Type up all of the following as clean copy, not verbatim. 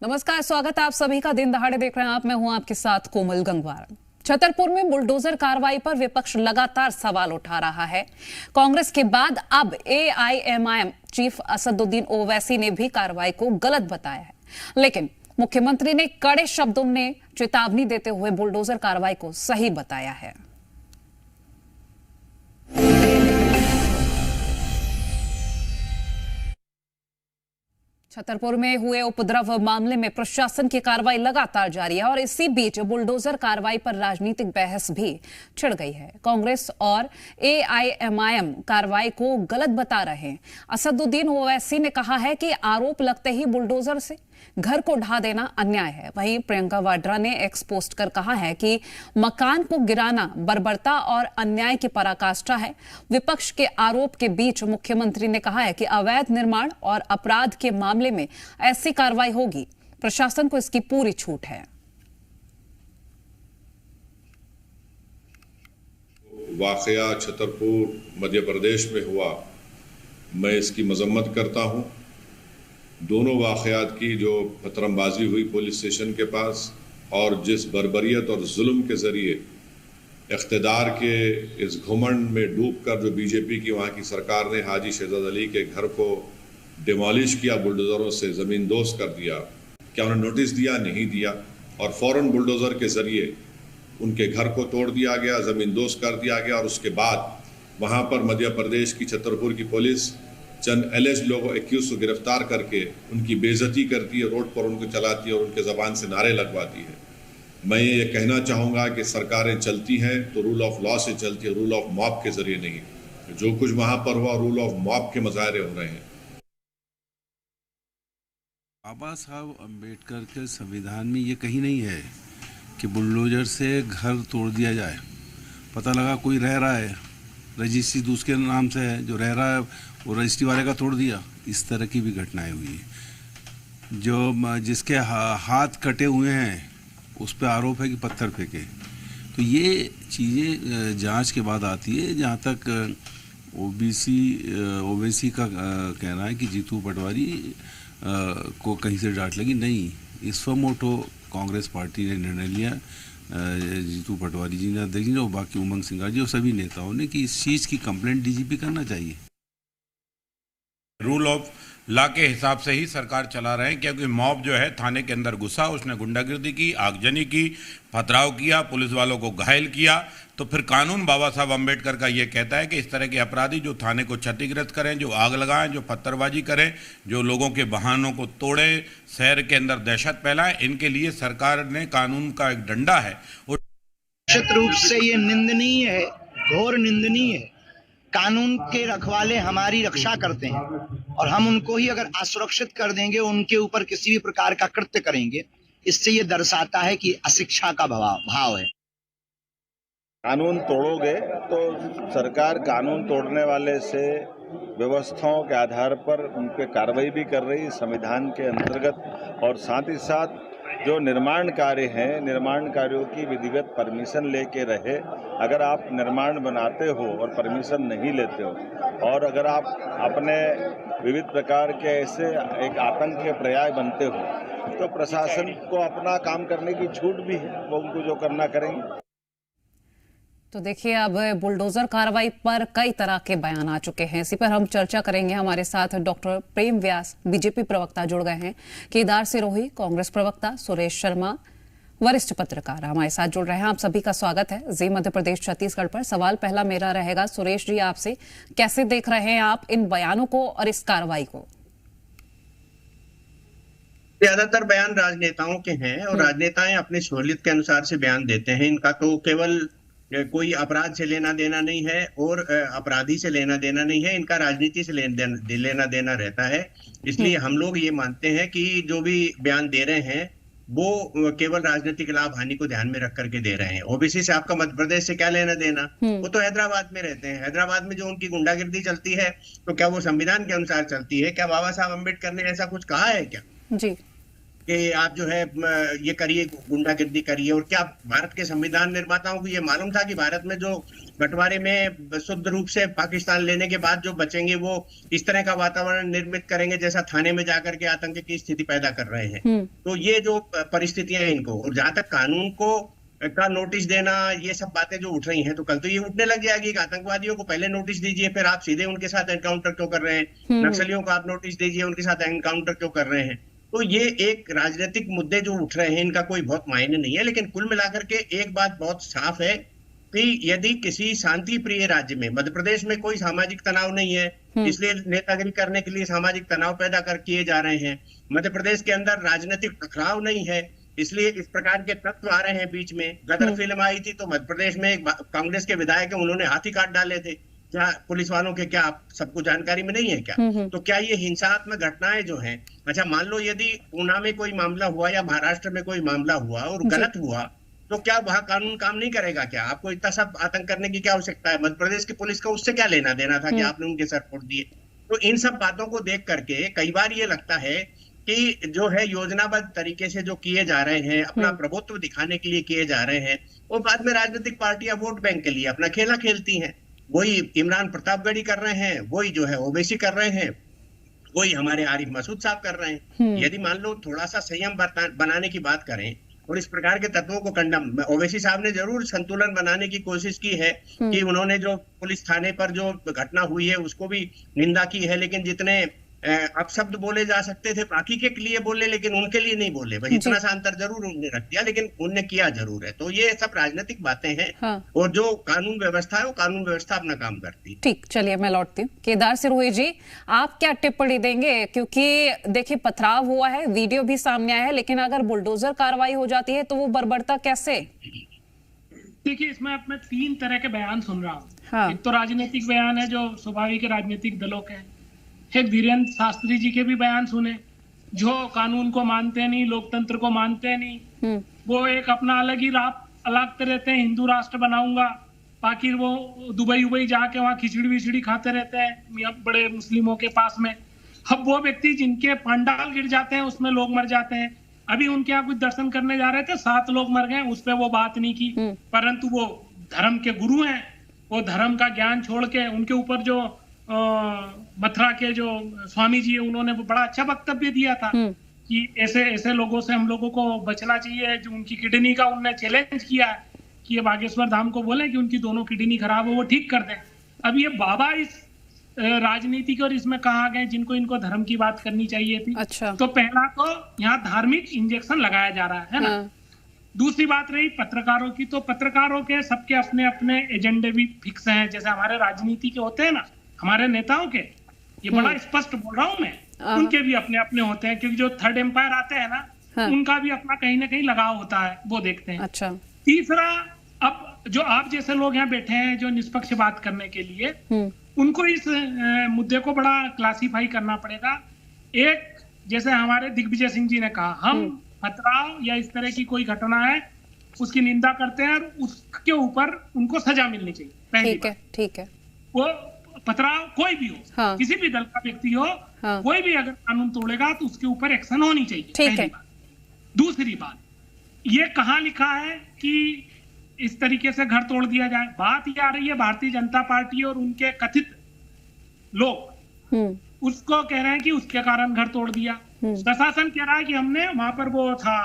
नमस्कार, स्वागत है आप सभी का। दिन दहाड़े देख रहे हैं आप, मैं हूं आपके साथ कोमल गंगवार। छतरपुर में बुलडोजर कार्रवाई पर विपक्ष लगातार सवाल उठा रहा है। कांग्रेस के बाद अब एआईएमआईएम चीफ असदुद्दीन ओवैसी ने भी कार्रवाई को गलत बताया है, लेकिन मुख्यमंत्री ने कड़े शब्दों में चेतावनी देते हुए बुलडोजर कार्रवाई को सही बताया है। छतरपुर में हुए उपद्रव मामले में प्रशासन की कार्रवाई लगातार जारी है और इसी बीच बुलडोजर कार्रवाई पर राजनीतिक बहस भी छिड़ गई है। कांग्रेस और एआईएमआईएम कार्रवाई को गलत बता रहे हैं। असदुद्दीन ओवैसी ने कहा है कि आरोप लगते ही बुलडोजर से घर को ढा देना अन्याय है। वहीं प्रियंका वाड्रा ने एक्स पोस्ट कर कहा है कि मकान को गिराना बर्बरता और अन्याय की पराकाष्ठा है। विपक्ष के आरोप के बीच मुख्यमंत्री ने कहा है कि अवैध निर्माण और अपराध के मामले में ऐसी कार्रवाई होगी, प्रशासन को इसकी पूरी छूट है। वाकया छतरपुर मध्य प्रदेश में हुआ, मैं इसकी मजम्मत करता हूं। दोनों वाकयात की जो पथरमबाजी हुई पुलिस स्टेशन के पास और जिस बर्बरियत और जुल्म के जरिए इख्तिदार के इस घुमंड में डूबकर जो बीजेपी की वहाँ की सरकार ने हाजी शहजाद अली के घर को डिमोलिश किया, बुलडोज़रों से ज़मीन दोस्त कर दिया। क्या उन्हें नोटिस दिया? नहीं दिया, और फ़ौरन बुलडोज़र के ज़रिए उनके घर को तोड़ दिया गया, ज़मीन दोस्त कर दिया गया। और उसके बाद वहाँ पर मध्य प्रदेश की छतरपुर की पुलिस चंद एलिज लोगों एक्यूज को गिरफ्तार करके उनकी बेइज्जती करती है, रोड पर उनको चलाती है और उनके ज़बान से नारे लगवाती है। मैं ये कहना चाहूँगा कि सरकारें चलती हैं तो रूल ऑफ लॉ से चलती है, रूल ऑफ मॉब के ज़रिए नहीं। जो कुछ वहाँ पर हुआ रूल ऑफ मॉब के मुजाहरे हो रहे हैं। बाबा साहब अम्बेडकर के संविधान में ये कहीं नहीं है कि बुलडोजर से घर तोड़ दिया जाए। पता लगा कोई रह रहा है, रजिस्ट्री दूसरे नाम से है, जो रह रहा है वो रजिस्ट्री वाले का तोड़ दिया। इस तरह की भी घटनाएं हुई हैं। जो जिसके हाथ कटे हुए हैं उस पर आरोप है कि पत्थर फेंके। तो ये चीज़ें जांच के बाद आती है। जहाँ तक ओवैसी का कहना है कि जीतू पटवारी को कहीं से डांट लगी, नहीं, इस मोटो कांग्रेस पार्टी ने निर्णय लिया, जीतू पटवारी जी ने, अध्यक्ष जी और बाकी उमंग सिंघार जी और सभी नेताओं ने, कि इस चीज़ की कंप्लेंट डीजीपी करना चाहिए। रूल ऑफ लॉ के हिसाब से ही सरकार चला रहे हैं, क्योंकि मॉब जो है थाने के अंदर घुसा, उसने गुंडागिर्दी की, आगजनी की, पथराव किया, पुलिस वालों को घायल किया। तो फिर कानून बाबा साहब अम्बेडकर का ये कहता है कि इस तरह के अपराधी जो थाने को क्षतिग्रस्त करें, जो आग लगाएं, जो पत्थरबाजी करें, जो लोगों के वाहनों को तोड़ें, शहर के अंदर दहशत फैलाएं, इनके लिए सरकार ने कानून का एक डंडा है। निश्चित रूप से ये निंदनीय है, घोर निंदनीय है। कानून के रखवाले हमारी रक्षा करते हैं और हम उनको ही अगर असुरक्षित कर देंगे, उनके ऊपर किसी भी प्रकार का कृत्य करेंगे, इससे ये दर्शाता है कि अशिक्षा का भाव है। कानून तोड़ोगे तो सरकार कानून तोड़ने वाले से व्यवस्थाओं के आधार पर उन पर कार्रवाई भी कर रही संविधान के अंतर्गत। और साथ ही साथ जो निर्माण कार्य हैं, निर्माण कार्यों की विधिवत परमिशन लेके रहे। अगर आप निर्माण बनाते हो और परमिशन नहीं लेते हो, और अगर आप अपने विविध प्रकार के ऐसे एक आतंक के पर्याय बनते हो, तो प्रशासन को अपना काम करने की छूट भी है, वो उनको जो करना करेंगे। तो देखिए, अब बुलडोजर कार्रवाई पर कई तरह के बयान आ चुके हैं। इसी पर हम चर्चा करेंगे। हमारे साथ डॉक्टर प्रेम व्यास, बीजेपी प्रवक्ता, जुड़ गए हैं। केदार सिरोही, कांग्रेस प्रवक्ता, सुरेश शर्मा, वरिष्ठ पत्रकार हमारे साथ जुड़ रहे हैं। आप सभी का स्वागत है जी मध्य प्रदेश छत्तीसगढ़ पर। सवाल पहला मेरा रहेगा, सुरेश जी, आपसे, कैसे देख रहे हैं आप इन बयानों को और इस कार्रवाई को? ज्यादातर बयान राजनेताओं के हैं और राजनेताएं अपनी सहूलियत के अनुसार से बयान देते हैं। इनका तो केवल कोई अपराध से लेना देना नहीं है और अपराधी से लेना देना नहीं है, इनका राजनीति से लेना देना रहता है। इसलिए हम लोग ये मानते हैं कि जो भी बयान दे रहे हैं वो केवल राजनीतिक लाभ हानि को ध्यान में रख करके दे रहे हैं। ओबीसी से आपका मध्य प्रदेश से क्या लेना देना? वो तो हैदराबाद में रहते हैं। हैदराबाद में जो उनकी गुंडागिर्दी चलती है, तो क्या वो संविधान के अनुसार चलती है? क्या बाबा साहब अम्बेडकर ने ऐसा कुछ कहा है क्या? जी कि आप जो है ये करिए, गुंडागिर्दी करिए। और क्या भारत के संविधान निर्माताओं को ये मालूम था कि भारत में जो बंटवारे में शुद्ध रूप से पाकिस्तान लेने के बाद जो बचेंगे वो इस तरह का वातावरण निर्मित करेंगे जैसा थाने में जाकर के आतंक की स्थिति पैदा कर रहे हैं। तो ये जो परिस्थितियां हैं इनको, और जहां तक कानून को का नोटिस देना, ये सब बातें जो उठ रही हैं, तो कल तो ये उठने लग जाएगी कि आतंकवादियों को पहले नोटिस दीजिए, फिर आप सीधे उनके साथ एनकाउंटर क्यों कर रहे हैं, नक्सलियों को आप नोटिस दीजिए, उनके साथ एनकाउंटर क्यों कर रहे हैं। तो ये एक राजनीतिक मुद्दे जो उठ रहे हैं, इनका कोई बहुत मायने नहीं है। लेकिन कुल मिलाकर के एक बात बहुत साफ है कि यदि किसी शांति प्रिय राज्य में, मध्य प्रदेश में कोई सामाजिक तनाव नहीं है, इसलिए नेतागिरी करने के लिए सामाजिक तनाव पैदा कर किए जा रहे हैं। मध्य प्रदेश के अंदर राजनीतिक टकराव नहीं है, इसलिए इस प्रकार के तत्व आ रहे हैं बीच में। गदर फिल्म आई थी तो मध्य प्रदेश में एक कांग्रेस के विधायक है, उन्होंने हाथी काट डाले थे। क्या पुलिस वालों के, क्या आप सबको जानकारी में नहीं है क्या? तो क्या ये हिंसात्मक घटनाएं जो हैं, अच्छा मान लो यदि ऊना में कोई मामला हुआ या महाराष्ट्र में कोई मामला हुआ और गलत हुआ, तो क्या वहां कानून काम नहीं करेगा क्या? आपको इतना सब आतंक करने की क्या आवश्यकता है? मध्य प्रदेश की पुलिस का उससे क्या लेना देना था कि आपने उनके सर फोड़ दिए? तो इन सब बातों को देख करके कई बार ये लगता है कि जो है योजनाबद्ध तरीके से जो किए जा रहे हैं, अपना प्रभुत्व दिखाने के लिए किए जा रहे हैं, वो बाद में राजनीतिक पार्टियां वोट बैंक के लिए अपना खेला खेलती हैं। वही इमरान प्रतापगढ़ी कर रहे हैं, वही जो है ओवैसी कर रहे हैं, वही हमारे आरिफ मसूद साहब कर रहे हैं। यदि मान लो थोड़ा सा संयम बनाने की बात करें और इस प्रकार के तत्वों को कंडम, ओवैसी साहब ने जरूर संतुलन बनाने की कोशिश की है कि उन्होंने जो पुलिस थाने पर जो घटना हुई है उसको भी निंदा की है, लेकिन जितने अपशब्द बोले जा सकते थे बाकी के लिए बोले, लेकिन उनके लिए नहीं बोले। भाई इतना सा अंतर जरूर उन्होंने रख दिया, लेकिन उनने किया जरूर है। तो ये सब राजनीतिक बातें हैं। हाँ। और जो कानून व्यवस्था है वो कानून व्यवस्था अपना काम करती है। ठीक, चलिए मैं लौटती हूँ। केदार सिरोही जी, आप क्या टिप्पणी देंगे? क्योंकि देखिए पथराव हुआ है, वीडियो भी सामने आया है, लेकिन अगर बुलडोजर कार्रवाई हो जाती है तो वो बर्बरता कैसे? देखिए इसमें अब मैं 3 तरह के बयान सुन रहा हूँ। हाँ। एक तो राजनीतिक बयान है जो स्वाभाविक राजनीतिक दलों के, एक धीरेन्द्र शास्त्री जी के भी बयान सुने जो कानून को मानते नहीं, लोकतंत्र को मानते नहीं, वो एक अपना अलग ही अलगते रहते हैं, हिंदू राष्ट्र बनाऊंगा, बाकी वो दुबई जाके वहाँ खिचड़ी विचड़ी खाते रहते हैं बड़े मुस्लिमों के पास में। अब वो व्यक्ति जिनके पंडाल गिर जाते हैं उसमें लोग मर जाते हैं। अभी उनके यहाँ कुछ दर्शन करने जा रहे थे, 7 लोग मर गए, उस पर वो बात नहीं की। परंतु वो धर्म के गुरु हैं, वो धर्म का ज्ञान छोड़ के उनके ऊपर जो मथुरा के जो स्वामी जी है उन्होंने बड़ा अच्छा वक्तव्य दिया था कि ऐसे लोगों से हम लोगों को बचना चाहिए। जो उनकी किडनी का उन्होंने चैलेंज किया है कि ये बागेश्वर धाम को बोले कि उनकी दोनों किडनी खराब हो, वो ठीक कर दें। अब ये बाबा इस राजनीति के और इसमें कहा गए जिनको इनको धर्म की बात करनी चाहिए थी। अच्छा। तो पहला तो यहाँ धार्मिक इंजेक्शन लगाया जा रहा है ना। दूसरी बात रही पत्रकारों की, तो पत्रकारों के सबके अपने अपने एजेंडे भी फिक्स हैं। जैसे हमारे राजनीति के होते हैं ना, हमारे नेताओं के, ये बड़ा स्पष्ट बोल रहा हूं मैं, उनके भी अपने अपने होते हैं। क्योंकि जो थर्ड एम्पायर आते हैं ना, उनका भी अपना कहीं ना कहीं लगाव होता है, वो देखते हैं। अच्छा। तीसरा, अब जो आप जैसे लोग यहाँ बैठे हैं जो निष्पक्ष बात करने के लिए, उनको इस मुद्दे को बड़ा क्लासीफाई करना पड़ेगा। एक, जैसे हमारे दिग्विजय सिंह जी ने कहा, हम पथराव या इस तरह की कोई घटना है उसकी निंदा करते हैं और उसके ऊपर उनको सजा मिलनी चाहिए। पहली बात, ठीक है। वो पथराव कोई भी हो, हाँ। किसी भी दल का व्यक्ति हो, हाँ। कोई भी अगर कानून तोड़ेगा तो उसके ऊपर एक्शन होनी चाहिए। ठीक है। दूसरी बात, ये कहाँ लिखा है कि इस तरीके से घर तोड़ दिया जाए? बात ये आ रही है भारतीय जनता पार्टी और उनके कथित लोग उसको कह रहे हैं कि उसके कारण घर तोड़ दिया। प्रशासन कह रहा है कि हमने वहां पर वो था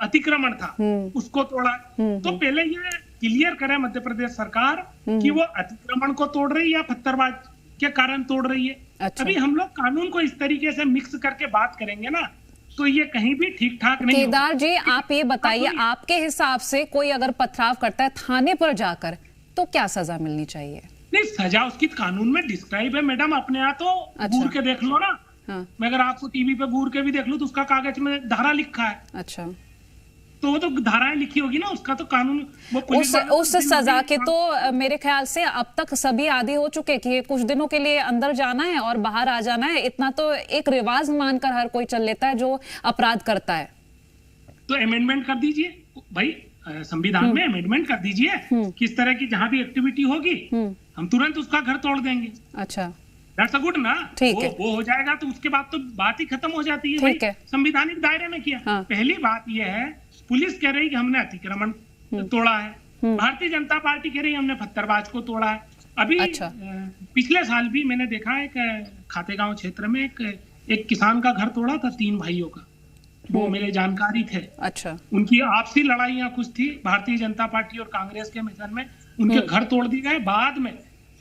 अतिक्रमण था उसको तोड़ा। तो पहले ये क्लियर करे मध्य प्रदेश सरकार कि वो अतिक्रमण को तोड़ रही है या पत्थरबाज के कारण तोड़ रही है। अच्छा। अभी हम लोग कानून को इस तरीके से मिक्स करके बात करेंगे ना तो ये कहीं भी ठीक ठाक नहीं। केदार जी, आप ये बताइए, आपके हिसाब से कोई अगर पथराव करता है थाने पर जाकर तो क्या सजा मिलनी चाहिए? नहीं, सजा उसकी कानून में डिस्क्राइब है मैडम। अपने यहाँ तो घूर के देख लो ना। हाँ। मैं अगर आपको टीवी पे घूर के भी देख लूं तो उसका कागज में धारा लिखा है। अच्छा। तो वो तो धाराएं लिखी होगी ना, उसका तो कानून वो उस सजा के तो मेरे ख्याल से अब तक सभी आदी हो चुके कि कुछ दिनों के लिए अंदर जाना है और बाहर आ जाना है। इतना तो एक रिवाज मानकर हर कोई चल लेता है जो अपराध करता है। तो अमेंडमेंट कर दीजिए भाई, संविधान में अमेंडमेंट कर दीजिए, किस तरह की जहां भी एक्टिविटी होगी हम तुरंत उसका घर तोड़ देंगे। अच्छा। दैट्स अ गुड ना, वो हो जाएगा तो उसके बाद तो बात ही खत्म हो जाती है। भाई संवैधानिक दायरे में किया। पहली बात यह है, पुलिस कह रही कि हमने अतिक्रमण तोड़ा है, भारतीय जनता पार्टी कह रही है हमने पत्थरबाज को तोड़ा है। अभी पिछले साल भी मैंने देखा एक खातेगांव क्षेत्र में एक किसान का घर तोड़ा था, 3 भाइयों का, वो मेरे जानकारी थे। अच्छा, उनकी आपसी लड़ाइयां कुछ थी भारतीय जनता पार्टी और कांग्रेस के मिशन में, उनके घर तोड़ दिए गए। बाद में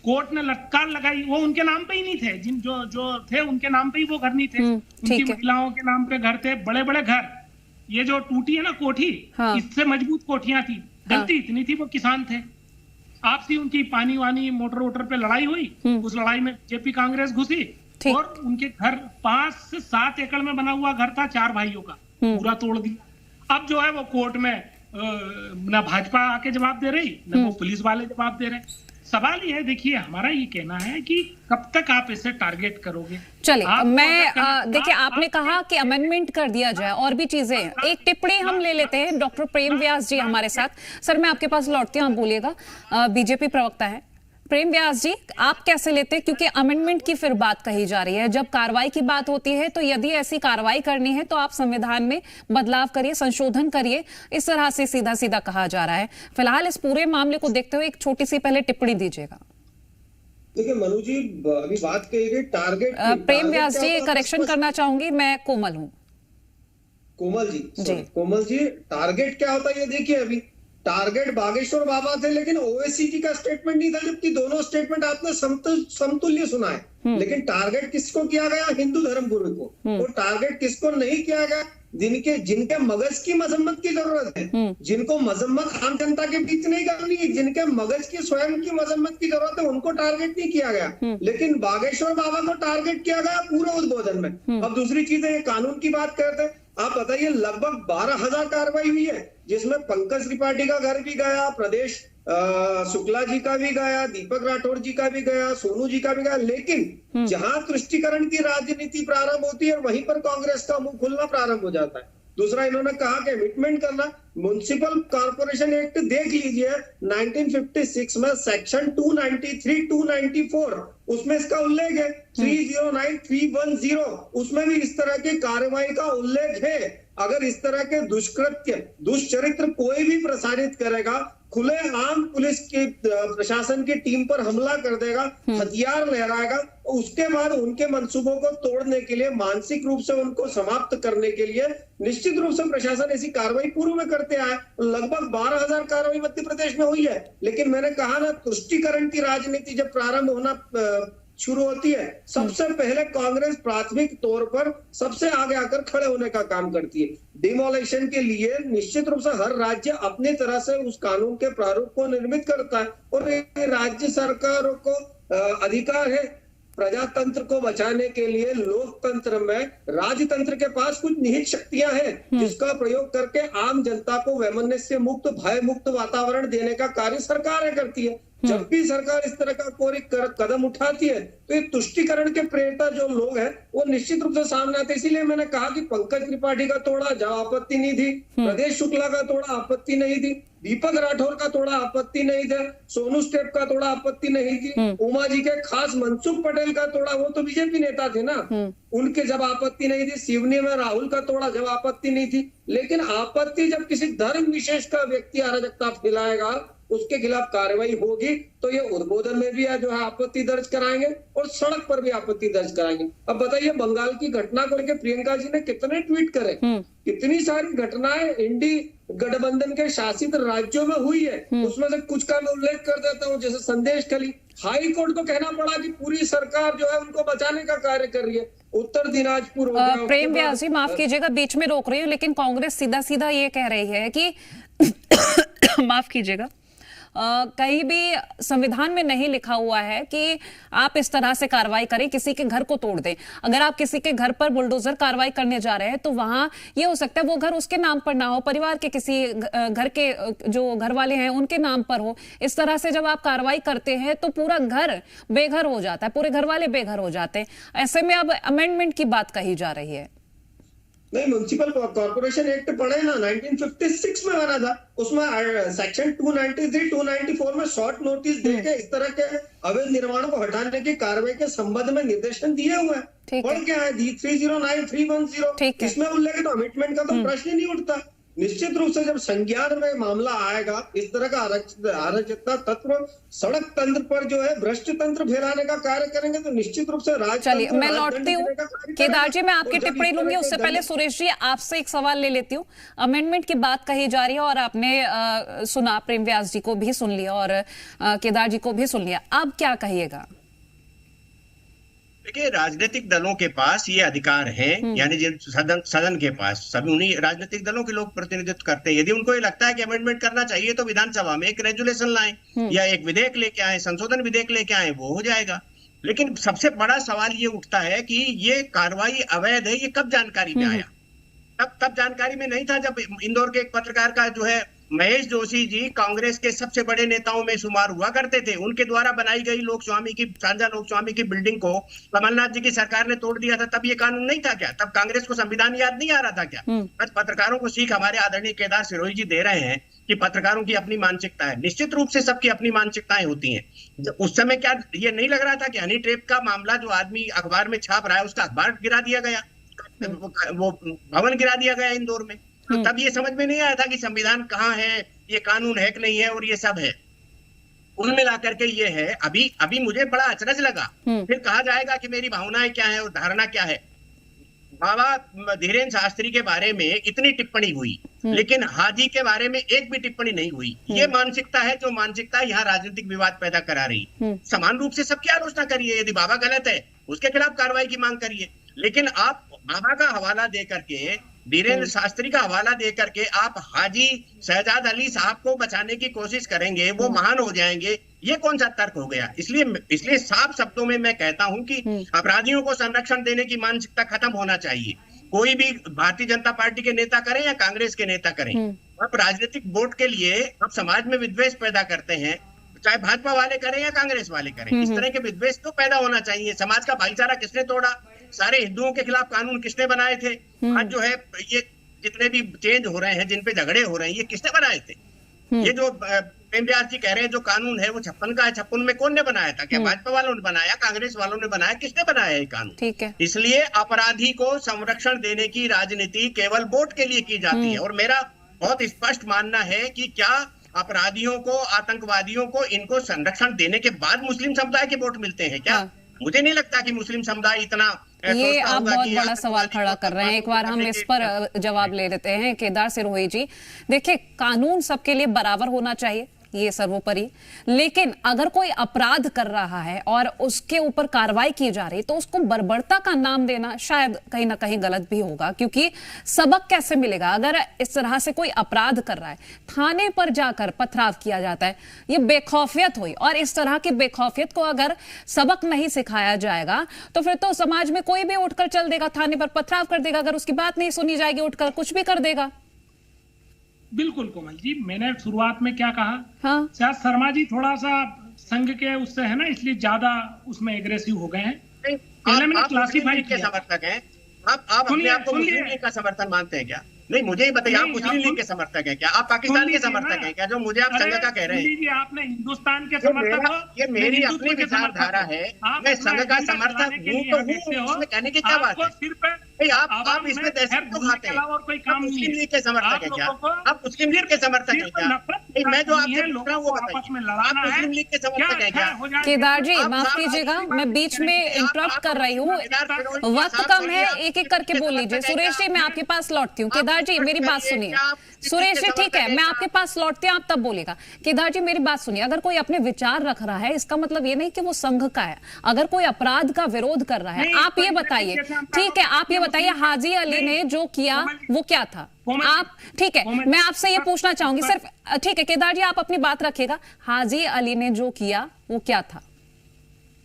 कोर्ट ने लटकार लगाई, वो उनके नाम पे ही नहीं थे, जो थे उनके नाम पे ही वो घर नहीं थे, उनकी महिलाओं के नाम पे घर थे, बड़े बड़े घर। ये जो टूटी है ना कोठी, इससे मजबूत कोठियां थी। गलती इतनी थी, वो किसान थे, आपसी उनकी पानी वानी मोटर वोटर पे लड़ाई हुई, उस लड़ाई में जेपी कांग्रेस घुसी और उनके घर 5 से 7 एकड़ में बना हुआ घर था 4 भाइयों का, पूरा तोड़ दिया। अब जो है वो कोर्ट में ना भाजपा आके जवाब दे रही, ना वो पुलिस वाले जवाब दे रहे। सवाल ये है, देखिए हमारा ये कहना है कि कब तक आप इसे टारगेट करोगे। चलिए, मैं देखिए आपने कहा कि अमेंडमेंट कर दिया जाए और भी चीजें, एक टिप्पणी हम ले लेते हैं। डॉक्टर प्रेम व्यास जी हमारे साथ। सर मैं आपके पास लौटती हूँ, आप बोलिएगा, बीजेपी प्रवक्ता है। प्रेम व्यास जी, आप कैसे लेते हैं, क्योंकि अमेंडमेंट की फिर बात कही जा रही है, जब कार्रवाई की बात होती है तो यदि ऐसी कार्रवाई करनी है तो आप संविधान में बदलाव करिए, संशोधन करिए, इस तरह से सीधा सीधा कहा जा रहा है। फिलहाल इस पूरे मामले को देखते हुए एक छोटी सी पहले टिप्पणी दीजिएगा। देखिए मनु जी, अभी बात कही गई टारगेट, प्रेम व्यास जी करेक्शन करना चाहूंगी, मैं कोमल हूँ। कोमल जी, कोमल जी, टारगेट क्या होता है ये देखिए। अभी टारगेट बागेश्वर बाबा थे, लेकिन ओवैसी का स्टेटमेंट नहीं था, जबकि दोनों स्टेटमेंट आपने समतुल्य सुना है। लेकिन टारगेट किसको किया गया? हिंदू धर्मगुरु को। और टारगेट किसको नहीं किया गया? जिनके मगज की मजम्मत की जरूरत है, जिनको मजम्मत आम जनता के बीच नहीं करनी है, जिनके मगज की स्वयं की मजम्मत की जरूरत है, उनको टारगेट नहीं किया गया। लेकिन बागेश्वर बाबा को टारगेट किया गया पूरे उद्बोधन में। अब दूसरी चीज है, कानून की बात करते हैं, आप बताइए लगभग 12,000 कार्रवाई हुई है, जिसमें पंकज त्रिपाठी का घर भी गया, प्रदेश शुक्ला जी का भी गया, दीपक राठौर जी का भी गया, सोनू जी का भी गया। लेकिन जहां तुष्टिकरण की राजनीति प्रारंभ होती है, वहीं पर कांग्रेस का मुंह खुलना प्रारंभ हो जाता है। दूसरा इन्होंने कहा कि कमिटमेंट करना, म्युनिसिपल कॉर्पोरेशन एक्ट देख लीजिए 1956 में सेक्शन 293, 294, उसमें इसका उल्लेख है। 309, 310 उसमें भी इस तरह की कार्रवाई का उल्लेख है। अगर इस तरह के दुष्कृत्य, दुष्चरित्र कोई भी प्रसारित करेगा, खुलेआम पुलिस की प्रशासन की टीम पर हमला कर देगा, हथियार लहराएगा, उसके बाद उनके मंसूबों को तोड़ने के लिए, मानसिक रूप से उनको समाप्त करने के लिए निश्चित रूप से प्रशासन ऐसी कार्रवाई पूर्व में करते आए। लगभग 12,000 कार्रवाई मध्य प्रदेश में हुई है। लेकिन मैंने कहा ना, तुष्टिकरण की राजनीति जब प्रारंभ होना शुरू होती है, सबसे पहले कांग्रेस प्राथमिक तौर पर सबसे आगे आकर खड़े होने का काम करती है। डिमोलेशन के लिए निश्चित रूप से हर राज्य अपनी तरह से उस कानून के प्रारूप को निर्मित करता है, और राज्य सरकारों को अधिकार है प्रजातंत्र को बचाने के लिए। लोकतंत्र में राजतंत्र के पास कुछ निहित शक्तियां हैं, जिसका प्रयोग करके आम जनता को वैमनस्य मुक्त, भय मुक्त वातावरण देने का कार्य सरकारें करती है। जब भी सरकार इस तरह का कोई कदम उठाती है, तो ये तुष्टिकरण के प्रेरता जो लोग हैं वो निश्चित रूप से सामने आते हैं। इसीलिए मैंने कहा कि पंकज त्रिपाठी का तोड़ा, जहां आपत्ति नहीं थी, प्रदेश शुक्ला का तोड़ा, आपत्ति नहीं थी, दीपक राठौर का तोड़ा, आपत्ति नहीं था, सोनू स्टेप का तोड़ा, आपत्ति नहीं थी, उमा जी के खास मनसुख पटेल का तोड़ा, वो तो बीजेपी नेता थे ना, उनके जब आपत्ति नहीं थी। सिवनी में राहुल का तोड़ा, जब आपत्ति नहीं थी। लेकिन आपत्ति जब किसी धर्म विशेष का व्यक्ति अराजकता फैलाएगा, उसके खिलाफ कार्रवाई होगी, तो ये उद्बोधन में भी जो है आपत्ति दर्ज कराएंगे और सड़क पर भी आपत्ति दर्ज कराएंगे। अब बताइए, बंगाल की घटना को लेकर प्रियंका जी ने कितने ट्वीट करे, कितनी सारी घटनाएं इंडी गठबंधन के शासित राज्यों में हुई है, उसमें से कुछ का मैं उल्लेख कर देता हूँ। जैसे संदेश खली, हाई कोर्ट को कहना पड़ा कि पूरी सरकार जो है उनको बचाने का कार्य कर रही है। उत्तर दिनाजपुर प्रेम व्यास जी माफ कीजिएगा, बीच में रोक रही हूँ, लेकिन कांग्रेस सीधा सीधा ये कह रही है कि माफ कीजिएगा, कहीं भी संविधान में नहीं लिखा हुआ है कि आप इस तरह से कार्रवाई करें, किसी के घर को तोड़ दें। अगर आप किसी के घर पर बुलडोजर कार्रवाई करने जा रहे हैं तो वहां ये हो सकता है वो घर उसके नाम पर ना हो, परिवार के किसी घर के जो घर वाले हैं उनके नाम पर हो। इस तरह से जब आप कार्रवाई करते हैं तो पूरा घर बेघर हो जाता है, पूरे घर वाले बेघर हो जाते हैं। ऐसे में अब अमेंडमेंट की बात कही जा रही है। नहीं, म्युनिसिपल कॉर्पोरेशन एक्ट पढ़े ना, 1956 में बना था। उसमें सेक्शन 293, 294 में शॉर्ट नोटिस देके इस तरह के अवैध निर्माणों को हटाने की कार्रवाई के संबंध में निर्देशन दिए हुए हैं। पढ़ क्या है 309, 310, इसमें उल्लेख है, तो अमिटमेंट का तो प्रश्न ही नहीं उठता। निश्चित रूप से जब संज्ञान में मामला आएगा, इस तरह का अराजकता तत्व सड़क तंत्र पर जो है भ्रष्ट तंत्र फैलाने का कार्य करेंगे, तो निश्चित रूप से चलिए मैं लौटती हूँ केदार जी, मैं आपकी टिप्पणी लूंगी, उससे पहले सुरेश जी आपसे एक सवाल ले लेती हूँ। अमेंडमेंट की बात कही जा रही है और आपने सुना, प्रेम व्यास जी को भी सुन लिया और केदार जी को भी सुन लिया, अब क्या कहिएगा? देखिए, राजनीतिक दलों के पास ये अधिकार है, यानी जिन सदन के पास सभी उन्हीं राजनीतिक दलों के लोग प्रतिनिधित्व करते हैं। यदि उनको ये लगता है कि अमेंडमेंट करना चाहिए तो विधानसभा में एक रेजुलेशन लाएं या एक विधेयक लेके आए, संशोधन विधेयक लेके आए, वो हो जाएगा। लेकिन सबसे बड़ा सवाल ये उठता है कि ये कार्रवाई अवैध है, ये कब जानकारी में आया? तब जानकारी में नहीं था जब इंदौर के एक पत्रकार का जो है महेश जोशी जी कांग्रेस के सबसे बड़े नेताओं में शुमार हुआ करते थे, उनके द्वारा बनाई गई लोकस्वामी की, साझा लोकस्वामी की बिल्डिंग को कमलनाथ जी की सरकार ने तोड़ दिया था। तब ये कानून नहीं था क्या? तब कांग्रेस को संविधान याद नहीं आ रहा था क्या? आज पत्रकारों को सीख हमारे आदरणीय केदार सिरोही जी दे रहे हैं कि पत्रकारों की अपनी मानसिकता है। निश्चित रूप से सबकी अपनी मानसिकताएं होती हैं। उस समय क्या ये नहीं लग रहा था कि हनी ट्रैप का मामला जो आदमी अखबार में छाप रहा है उसका अखबार गिरा दिया गया, वो भवन गिरा दिया गया इंदौर में? तो तब ये समझ में नहीं आया था कि संविधान कहाँ है, ये कानून है कि नहीं है, और ये सब है। कुल मिलाकर के ये है। अभी मुझे बड़ा अचरज लगा, फिर कहा जाएगा कि मेरी भावनाएं क्या है और धारणा क्या है। बाबा धीरेन्द्र शास्त्री के बारे में इतनी टिप्पणी हुई, लेकिन हाजी के बारे में एक भी टिप्पणी नहीं हुई। ये मानसिकता है जो मानसिकता यहाँ राजनीतिक विवाद पैदा करा रही। समान रूप से सबकी आलोचना करिए, यदि बाबा गलत है उसके खिलाफ कार्रवाई की मांग करिए, लेकिन आप बाबा का हवाला दे करके, धीरेन्द्र शास्त्री का हवाला दे करके आप हाजी शहजाद अली साहब को बचाने की कोशिश करेंगे, वो महान हो जाएंगे, ये कौन सा तर्क हो गया? इसलिए साफ शब्दों में मैं कहता हूं कि अपराधियों को संरक्षण देने की मानसिकता खत्म होना चाहिए। कोई भी भारतीय जनता पार्टी के नेता करें या कांग्रेस के नेता करें, आप राजनीतिक वोट के लिए आप समाज में विद्वेष पैदा करते हैं, चाहे भाजपा वाले करें या कांग्रेस वाले करें। इस तरह के विद्वेष तो पैदा होना चाहिए। समाज का भाईचारा किसने तोड़ा? सारे हिंदुओं के खिलाफ कानून किसने बनाए थे? आज जो है ये जितने भी चेंज हो रहे हैं, जिन पे झगड़े हो रहे हैं, ये किसने बनाए थे? ये जो प्रेम व्यास जी कह रहे हैं जो कानून है वो 56 का है, 56 में कौन ने बनाया था? क्या भाजपा वालों ने बनाया, कांग्रेस वालों ने बनाया? किसने बनाया ये कानून? ठीक है। इसलिए अपराधी को संरक्षण देने की राजनीति केवल वोट के लिए की जाती है। और मेरा बहुत स्पष्ट मानना है कि क्या अपराधियों को, आतंकवादियों को, इनको संरक्षण देने के बाद मुस्लिम समुदाय के वोट मिलते हैं क्या? मुझे नहीं लगता कि मुस्लिम समुदाय इतना, ये आप बहुत बड़ा सवाल खड़ा कर रहे हैं। एक बार हम इस पर जवाब ले लेते हैं। केदार सिरोही जी, देखिए, कानून सबके लिए बराबर होना चाहिए, ये सर्वोपरि, लेकिन अगर कोई अपराध कर रहा है और उसके ऊपर कार्रवाई की जा रही तो उसको बर्बरता का नाम देना शायद कहीं ना कहीं गलत भी होगा, क्योंकि सबक कैसे मिलेगा अगर इस तरह से कोई अपराध कर रहा है, थाने पर जाकर पथराव किया जाता है, ये बेखौफियत हुई। और इस तरह की बेखौफियत को अगर सबक नहीं सिखाया जाएगा तो फिर तो समाज में कोई भी उठकर चल देगा, थाने पर पथराव कर देगा, अगर उसकी बात नहीं सुनी जाएगी उठकर कुछ भी कर देगा। बिल्कुल कोमल जी, मैंने शुरुआत में क्या कहा, शायद शर्मा जी थोड़ा सा संघ के उससे है ना, इसलिए ज्यादा उसमें एग्रेसिव हो गए हैं। पहले मैंने क्लासिफाई किया। समर्थक हैं आप अपने आप को मुस्लिम लीग का समर्थन मानते हैं क्या? नहीं, मुझे ही बताइए, आप मुस्लिम लीग के समर्थक हैं क्या? आप पाकिस्तान के समर्थक हैं क्या, जो मुझे आप संघ का कह रहे हैं? आपने हिंदुस्तान के समर्थक हो, ये मेरी अपनी विचारधारा है, मैं संघ का समर्थक हूँ तो हूँ, उसमें कहने की क्या बात है? आप इसमें दहशत क्यों खाते हैं? आप मुस्लिम लीग के समर्थक हैं क्या? आप मुस्लिम लीग के समर्थक हैं क्या? मैं जो आपसे पूछ रहा हूँ वो बताइए, आप मुस्लिम लीग के समर्थक हैं क्या? केदार जी माफ कीजिएगा, मैं बीच में इंटरप्ट कर रही हूँ, वक्त कम है, एक एक करके बोल लीजिए। सुरेश जी मैं आपके पास लौटती हूँ। केदार जी मेरी बात सुनिए। सुरेश जी ठीक है, मैं आपके पास लौटती हूँ, आप तब बोलेगा। केदार जी मेरी बात सुनिए, अगर कोई अपने विचार रख रहा है इसका मतलब ये नहीं कि वो संघ का है। अगर कोई अपराध का विरोध कर रहा है, आप ये बताइए, ठीक है, आप ये बताइए हाजी अली ने जो किया वो क्या था? आप ठीक है, मैं आपसे ये पूछना चाहूंगी सिर्फ, ठीक है केदार जी आप अपनी बात रखिएगा, हाजी अली ने जो किया वो क्या था?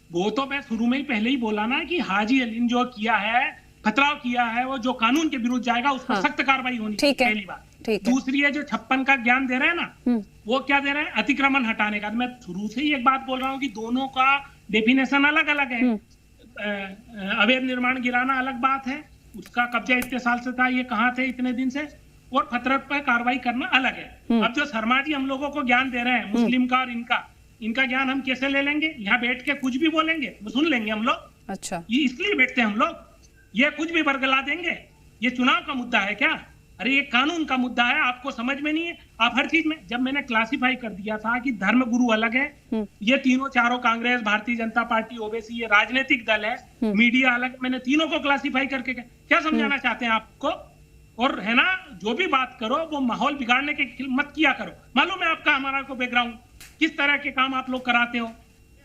वो तो मैं शुरू में ही पहले ही बोला ना कि हाजी अली ने जो किया है, खतराव किया है, वो जो कानून के विरुद्ध जाएगा उस पर सख्त कार्रवाई होनी चाहिए, पहली बात। दूसरी है जो 56 का ज्ञान दे रहे हैं ना, वो क्या दे रहे हैं? अतिक्रमण हटाने का। मैं शुरू से ही एक बात बोल रहा हूँ कि दोनों का डेफिनेशन अलग अलग है। अवैध निर्माण गिराना अलग बात है उसका कब्जा इतने साल से था, ये कहाँ थे इतने दिन से, और फतरत पर कार्रवाई करना अलग है। अब जो शर्मा जी हम लोगों को ज्ञान दे रहे हैं मुस्लिम का और इनका ज्ञान हम कैसे ले लेंगे? यहाँ बैठ के कुछ भी बोलेंगे, वो सुन लेंगे हम लोग। अच्छा, ये इसलिए बैठते हैं हम लोग, ये कुछ भी बरगला देंगे। ये चुनाव का मुद्दा है क्या? अरे ये कानून का मुद्दा है, आपको समझ में नहीं है। आप हर चीज में, जब मैंने क्लासिफाई कर दिया था कि धर्म गुरु अलग है, ये तीनों चारों कांग्रेस, भारतीय जनता पार्टी, ओवैसी, ये राजनीतिक दल है, मीडिया अलग, मैंने तीनों को क्लासिफाई करके क्या समझाना चाहते हैं आपको? और है ना, जो भी बात करो वो माहौल बिगाड़ने के मत किया करो। मालूम है आपका हमारा को बैकग्राउंड, किस तरह के काम आप लोग कराते हो।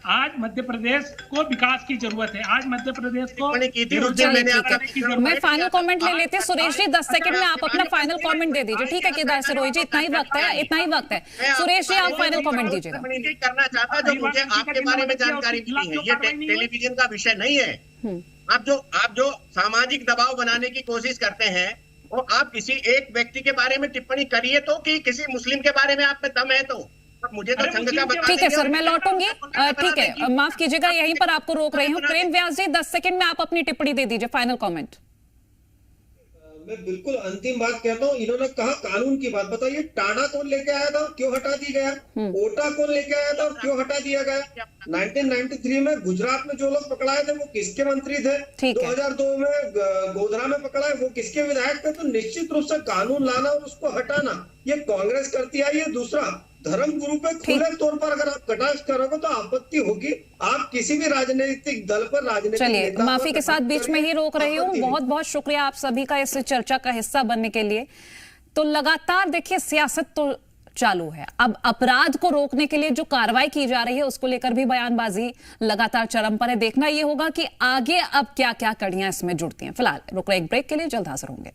आज मध्य प्रदेश को विकास की जरूरत है, आज मध्य प्रदेश को मैं फाइनल कमेंट ले लेते हैं। सुरेश जी 10 सेकंड में आप अपना फाइनल कमेंट दे दीजिए, ठीक है केदार सिरोही जी? इतना ही वक्त है, इतना ही वक्त है। सुरेश जी आप फाइनल कमेंट दीजिएगा। करना चाहता जो मुझे आपके बारे में जानकारी मिली है, ये टेलीविजन का विषय नहीं है। आप जो सामाजिक दबाव बनाने की कोशिश करते हैं, वो आप किसी एक व्यक्ति के बारे में टिप्पणी करिए तो, कि किसी मुस्लिम के बारे में आप पे दम है तो मुझे तो संघ का बता। ठीक है सर, मैं लौटूंगी। ठीक है, माफ कीजिएगा, यहीं पर आपको रोक रही हूँ। प्रेम व्यास जी 10 सेकंड में आप अपनी टिप्पणी दे दीजिए, फाइनल कमेंट। मैं बिल्कुल अंतिम बात कहता हूँ। इन्होंने कहा कानून की बात, बताइए टाना कौन लेके आया था, क्यों हटा दी गया? ओटा कौन लेके आया था, क्यों हटा दिया गया? 1993 में गुजरात में जो लोग पकड़ाए थे वो किसके मंत्री थे? 2002 में गोधरा में पकड़ाए वो किसके विधायक थे? तो निश्चित रूप से कानून लाना और उसको हटाना ये कांग्रेस करती आई है। दूसरा, धर्म गुरु पे खुले तौर पर अगर आप कटाक्ष करोगे तो आपत्ति होगी। आप किसी भी राजनीतिक दल पर राजनीतिक, चलिए माफी के साथ बीच में ही रोक रही हूँ। बहुत बहुत शुक्रिया आप सभी का इस चर्चा का हिस्सा बनने के लिए। तो लगातार देखिए सियासत तो चालू है, अब अपराध को रोकने के लिए जो कार्रवाई की जा रही है उसको लेकर भी बयानबाजी लगातार चरम पर है। देखना यह होगा कि आगे अब क्या क्या कड़ियां इसमें जुड़ती हैं। फिलहाल रुक रहे एक ब्रेक के लिए, जल्द हाजिर होंगे।